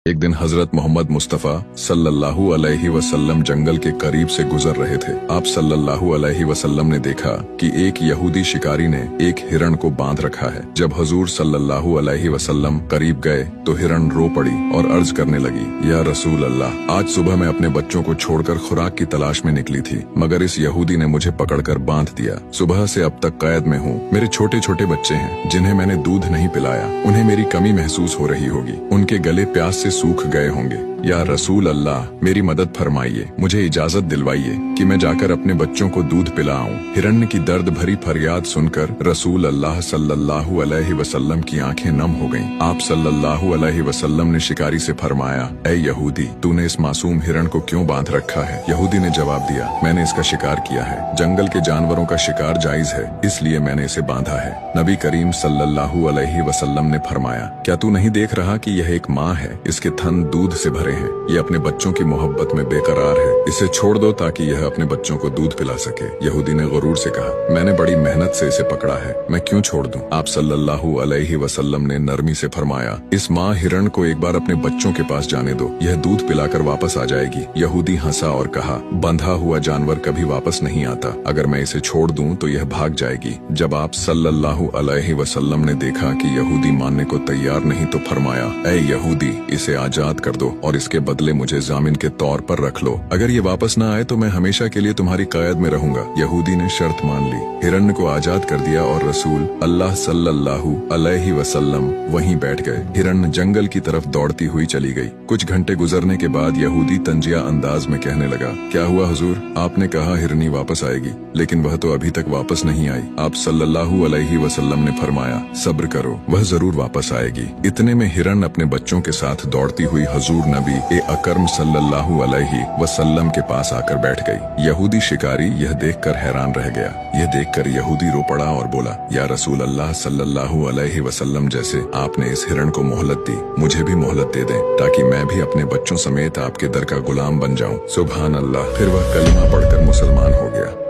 एक दिन हजरत मोहम्मद मुस्तफ़ा सल्लल्लाहु अलैहि वसल्लम जंगल के करीब से गुजर रहे थे। आप सल्लल्लाहु अलैहि वसल्लम ने देखा कि एक यहूदी शिकारी ने एक हिरण को बांध रखा है। जब हुजूर सल्लल्लाहु अलैहि वसल्लम करीब गए तो हिरण रो पड़ी और अर्ज करने लगी, या रसूल अल्लाह, आज सुबह मैं अपने बच्चों को छोड़कर खुराक की तलाश में निकली थी, मगर इस यहूदी ने मुझे पकड़कर बांध दिया। सुबह से अब तक कैद में हूँ। मेरे छोटे छोटे बच्चे हैं जिन्हें मैंने दूध नहीं पिलाया। उन्हें मेरी कमी महसूस हो रही होगी। उनके गले प्यास से सूख गए होंगे। या रसूल अल्लाह, मेरी मदद फरमाइए, मुझे इजाजत दिलवाइए कि मैं जाकर अपने बच्चों को दूध पिलाऊं। हिरण्य की दर्द भरी फरियाद सुनकर रसूल अल्लाह सल्लल्लाहु अलैहि वसल्लम की आंखें नम हो गईं। आप सल्लल्लाहु अलैहि वसल्लम ने शिकारी से फरमाया, ऐ यहूदी, तूने इस मासूम हिरण को क्यों बांध रखा है? यहूदी ने जवाब दिया, मैंने इसका शिकार किया है। जंगल के जानवरों का शिकार जायज है, इसलिए मैंने इसे बांधा है। नबी करीम सल्लल्लाहु अलैहि वसल्लम ने फरमाया, क्या तू नहीं देख रहा कि यह एक माँ है? इसके थन दूध से भरे हैं। ये अपने बच्चों की मोहब्बत में बेकरार है। इसे छोड़ दो ताकि यह अपने बच्चों को दूध पिला सके। यहूदी ने गुरूर से कहा, मैंने बड़ी मेहनत से इसे पकड़ा है, मैं क्यों छोड़ दूं? आप सल्लल्लाहु अलैहि वसल्लम ने नरमी से फरमाया, इस माँ हिरण को एक बार अपने बच्चों के पास जाने दो, यह दूध पिलाकर वापस आ जाएगी। यहूदी हंसा और कहा, बंधा हुआ जानवर कभी वापस नहीं आता। अगर मैं इसे छोड़ दूं तो यह भाग जाएगी। जब आप सल्लल्लाहु अलैहि वसल्लम ने देखा कि यहूदी मानने को तैयार नहीं तो फरमाया, ऐ यहूदी, इसे आजाद कर दो और इसके बदले मुझे जामिन के तौर पर रख लो। अगर ये वापस ना आए तो मैं हमेशा के लिए तुम्हारी कैद में रहूंगा। यहूदी ने शर्त मान ली। हिरण्य को आजाद कर दिया और रसूल अल्लाह सल्लल्लाहु अलैहि वसल्लम वहीं बैठ गए। हिरण्य जंगल की तरफ दौड़ती हुई चली गई। कुछ घंटे गुजरने के बाद यहूदी तंजिया अंदाज में कहने लगा, क्या हुआ हुजूर? आपने कहा हिरनी वापस आएगी, लेकिन वह तो अभी तक वापस नहीं आई। आप सल्लल्लाहु अलैहि वसल्लम ने फरमाया, सब्र करो, वह जरूर वापस आएगी। इतने में हिरण्य अपने बच्चों के साथ दौड़ती हुई हुजूर नबी अकरम सल्लल्लाहु अलैहि वसल्लम के पास आकर बैठ गई। यहूदी शिकारी यह देखकर हैरान रह गया। यह देखकर यहूदी रो पड़ा और बोला, या रसूल अल्लाह सल्लल्लाहु अलैहि वसल्लम, जैसे आपने इस हिरण को मोहलत दी, मुझे भी मोहलत दे दें ताकि मैं भी अपने बच्चों समेत आपके दर का गुलाम बन जाऊं। सुभान अल्लाह। फिर वह कलिमा पढ़कर मुसलमान हो गया।